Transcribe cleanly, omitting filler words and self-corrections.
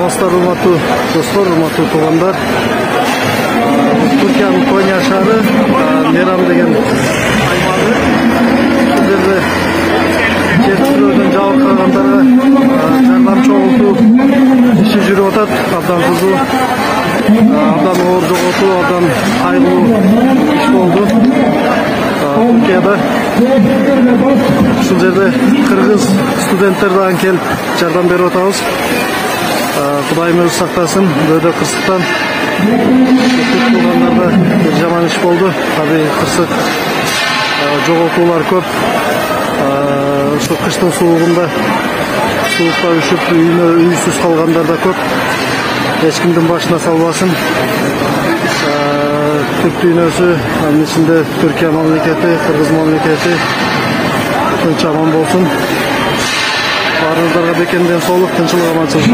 Саламатсыздар, урматтуу достор, урматтуу туугандар. Түркиянын Коnya шаары, Мерам деген аймагы. Бул жерде жетишпөдөн жабыркагандарга жардам чогултуу иши жүрүп атат. Абдан кызуу, абдан оор жоготуу, абдан кайгылуу иш болду. Түркияда ушул жерде кыргыз студенттер дагы келип жардам берип атабыз. Кудайым өзү сактасын, бөөдө кырсыктан туугандарда жаман иш болду. Табигый кырсык, жоготуулар көп. Ушу кыштын суугунда суукка үшүп үйсүз калгандар да көп. Эч кимдин башына салбасын. Түрк дүйнөсү, анын ичинде Түркия мамлекети, Кыргыз мамлекети тынч аман болсун. Баарыңыздарга бекем ден соолук, тынччылык, аманчылык.